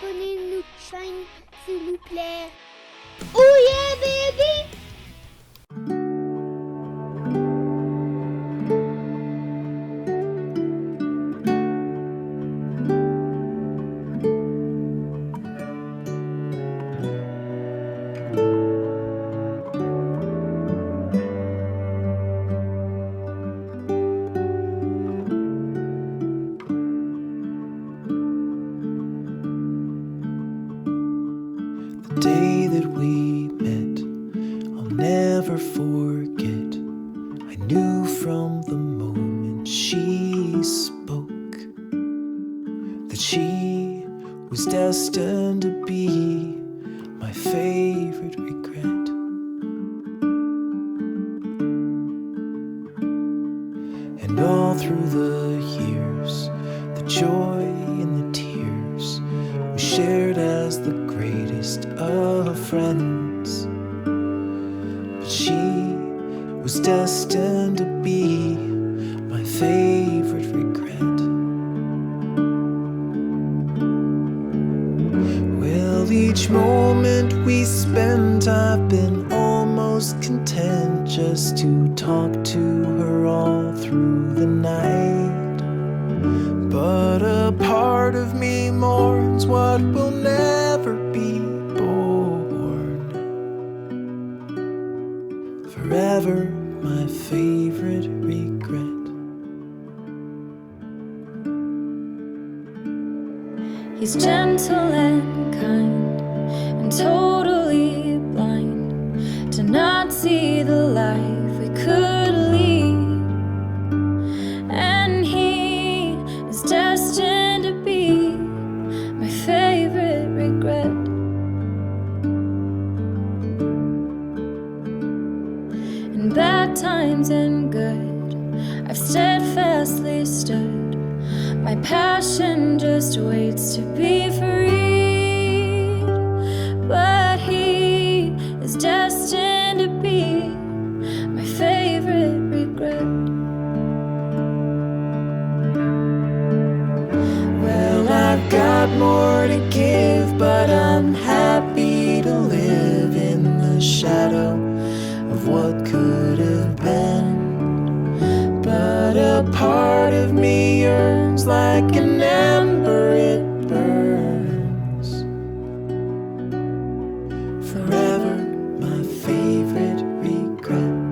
abonnez notre chaîne, s'il vous plaît. Oh yeah, baby! The day that we met, I'll never forget. I knew from the moment she spoke that she was destined to be my favorite regret. And all through the years, the joy and the tears we shared as the greatest of friends. But she was destined to be my favorite regret. Well, each moment we spent, I've been almost content just to talk to her all through the night. But a part of me mourns what will never be born. Forever my favorite regret. He's gentle and kind and totally blind to not see the life we could lead. And he is destined to be my favorite regret. In bad times and good, I've steadfastly stood. My passion just waits to be freed. But he is destined to be my favorite regret. Well, I've got more to give, but I'm happy to live in the shadow of what could have been. But a part of me yearns like an ember, it burns. Forever my favorite regret.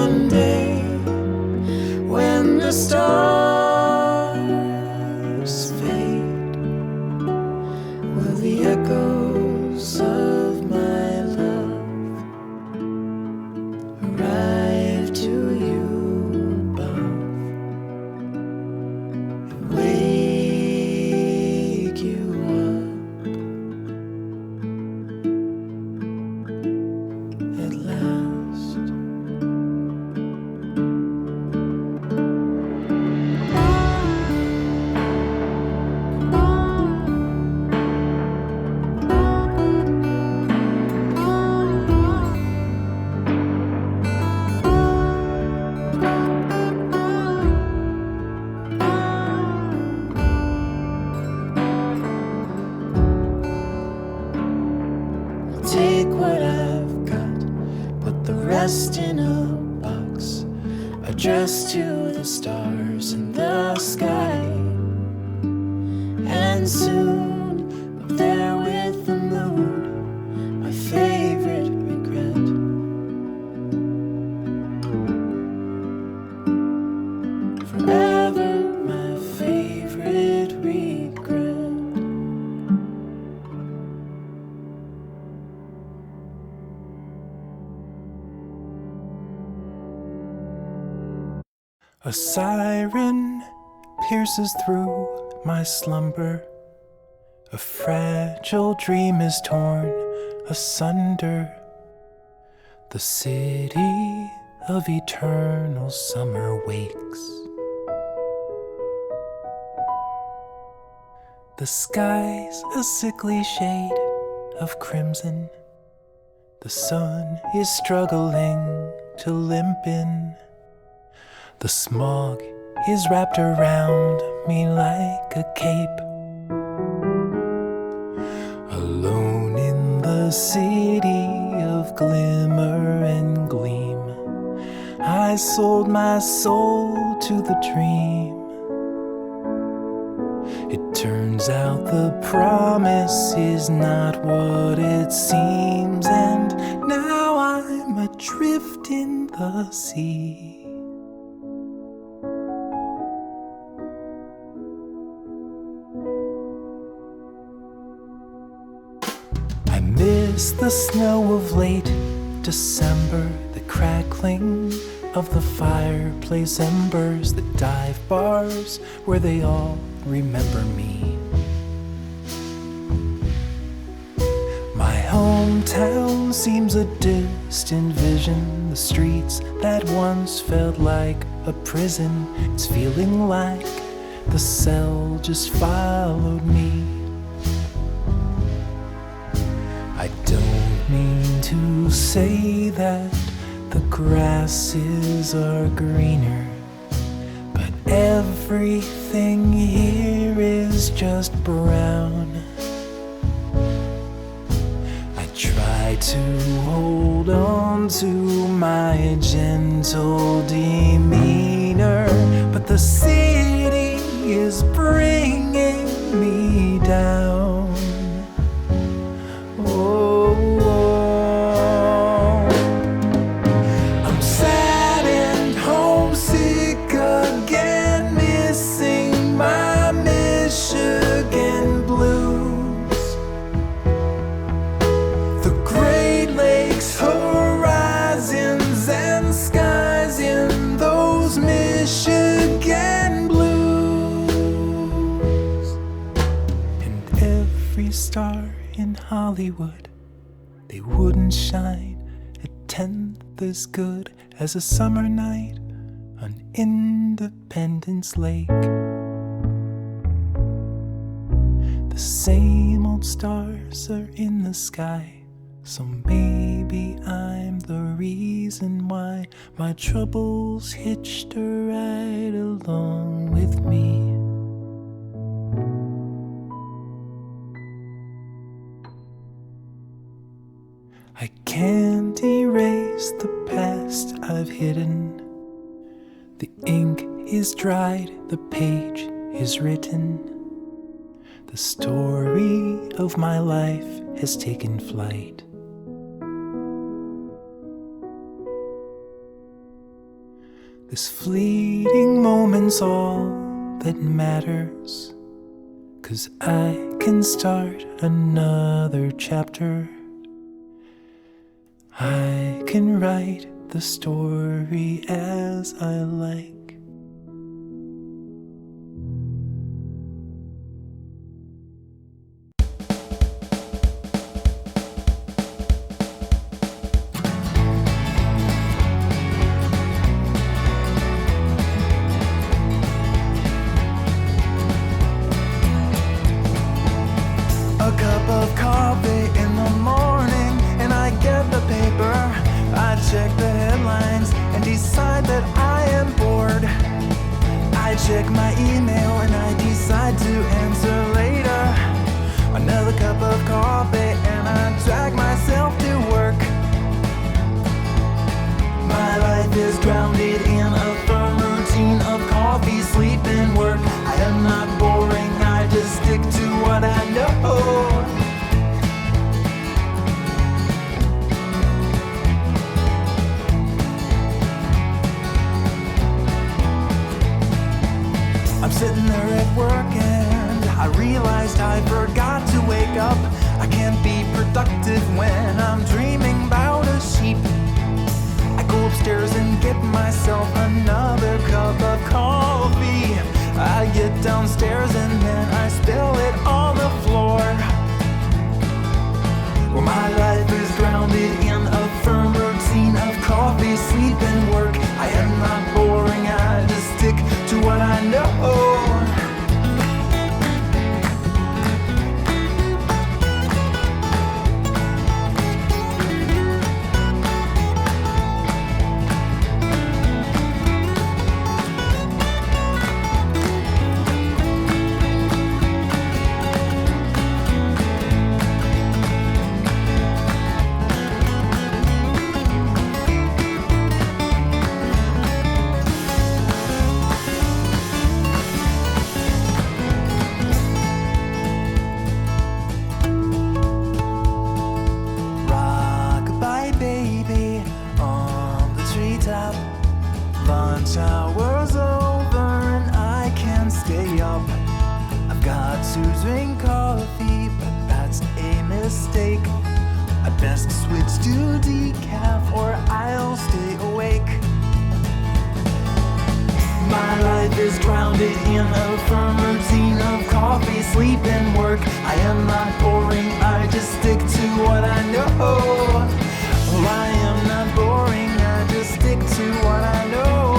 One day when the stars fade, will the echoes of my love arrive to you above and wake you up at last. Take what I've got, put the rest in a box, addressed to the stars in the sky. And soon, up there with the moon, my favorite regret. Forever my favorite regret. A siren pierces through my slumber. A fragile dream is torn asunder. The city of eternal summer wakes. The sky's a sickly shade of crimson. The sun is struggling to limp in. The smog is wrapped around me like a cape. Alone in the city of glimmer and gleam, I sold my soul to the dream. It turns out the promise is not what it seems, and now I'm adrift in the sea. I miss the snow of late December, the crackling of the fireplace embers, the dive bars where they all remember me. My hometown seems a distant vision. The streets that once felt like a prison, it's feeling like the cell just followed me. I don't mean to say that the grasses are greener, but everything here is just brown. I try to hold on to my gentle demeanor, but the city is bringing me down. Star in Hollywood, they wouldn't shine a tenth as good as a summer night on Independence Lake. The same old stars are in the sky, so maybe I'm the reason why my troubles hitched a ride along with me. I can't erase the past I've hidden. The ink is dried, the page is written. The story of my life has taken flight. This fleeting moment's all that matters, 'cause I can start another chapter. I can write the story as I like. A cup of coffee in the morning, and I get the paper. I check the headlines and decide that I am bored. I check my email and I decide to answer later. Another cup of coffee and I drag myself to work. My life is grounded in a firm routine of coffee, sleep, and work. I am not boring, I just stick to what I know. I'm sitting there at work and I realized I forgot to wake up. I can't be productive when I'm dreaming about a sheep. I go upstairs and get myself another cup of coffee. I get downstairs and then I spill it on the floor. Well, my life is grounded in a firm routine of coffee, sleep, and work. I am not boring, I just stick to what I know. nap. Lunch hour's over and I can't stay up. I've got to drink coffee, but that's a mistake. I'd best switch to decaf or I'll stay awake. My life is grounded in a firm routine of coffee, sleep, and work. I am not boring, I just stick to what I know. Oh, I am not boring, I just stick to what I know.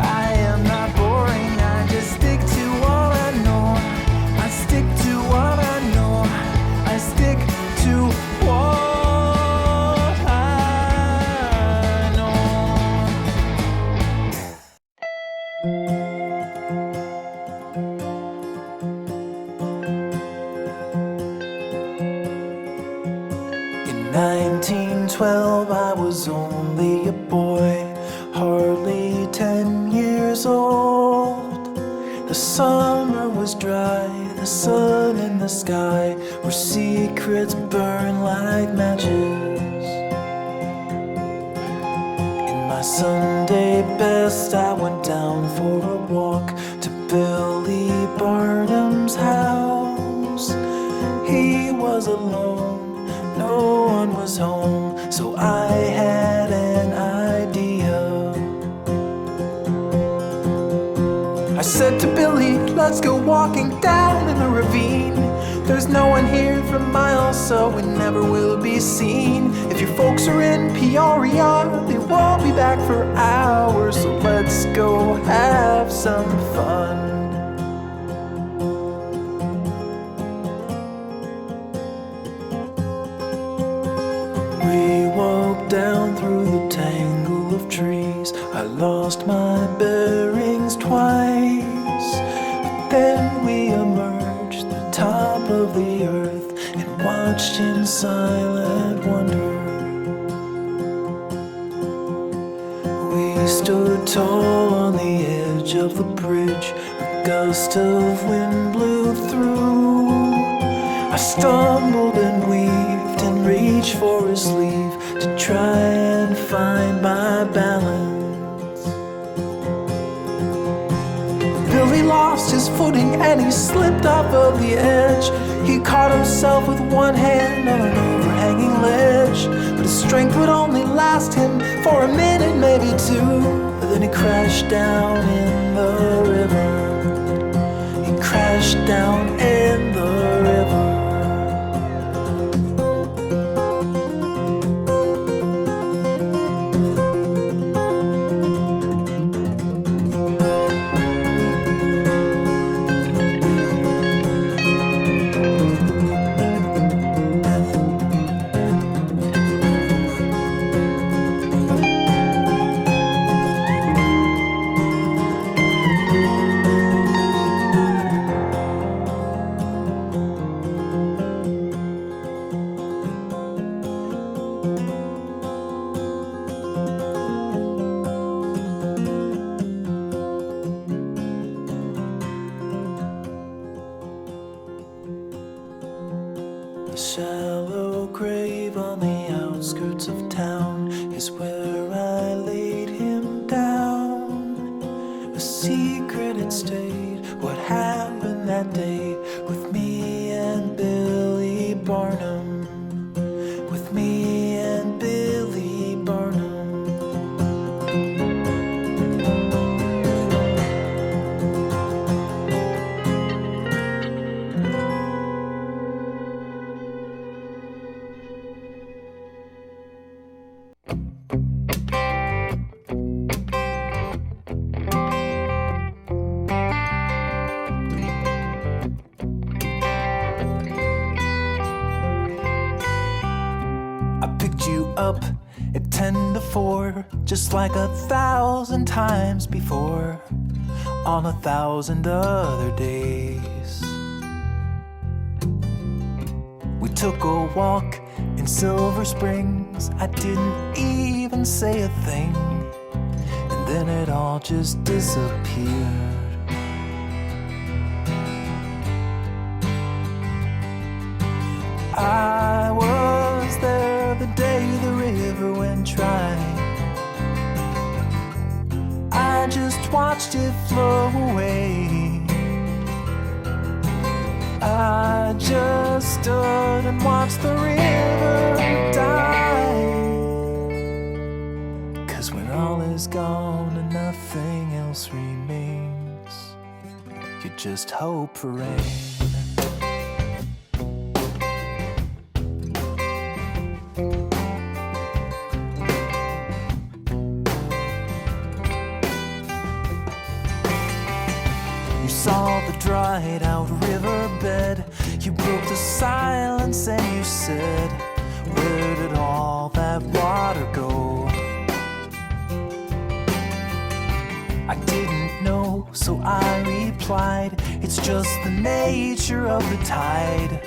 I am not boring, I just stick to what I know. I stick to what I know. I stick to what In 1912 I was only a boy, hardly 10 years old. The summer was dry, the sun in the sky, where secrets burn like matches. In my Sunday best I went down for a walk to Billy Barnum's house. He was alone, no one was home, so I had an idea. I said to Billy, let's go walking down in the ravine. There's no one here for miles, so we never will be seen. If your folks are in Peoria, they won't be back for hours, so let's go have some fun. We walked down through the tangle of trees. I lost my bearings twice, but then we emerged the top of the earth and watched in silent wonder. We stood tall on the edge of the bridge. A gust of wind blew through. I stumbled and weaved and reached for his sleeve to try and find my balance. Billy lost his footing and he slipped off of the edge. He caught himself with one hand on an overhanging ledge, but his strength would only last him for a minute, maybe two. But then he crashed down in the river. He crashed down in the river. A shallow grave on the outskirts of town is where I laid him down. A secret it stayed, what happened that day with me and Billy Barnum. With me and Billy Barnum. Up at 10 to 4, just like 1,000 times before, on 1,000 other days. We took a walk in Silver Springs. I didn't even say a thing, and then it all just disappeared. I was there the day the river went dry. I just watched it flow away. I just stood and watched the river die. 'Cause when all is gone and nothing else remains, you just hope for rain. You saw the dried out riverbed. You broke the silence and you said, where did all that water go? I didn't know, so I replied, it's just the nature of the tide.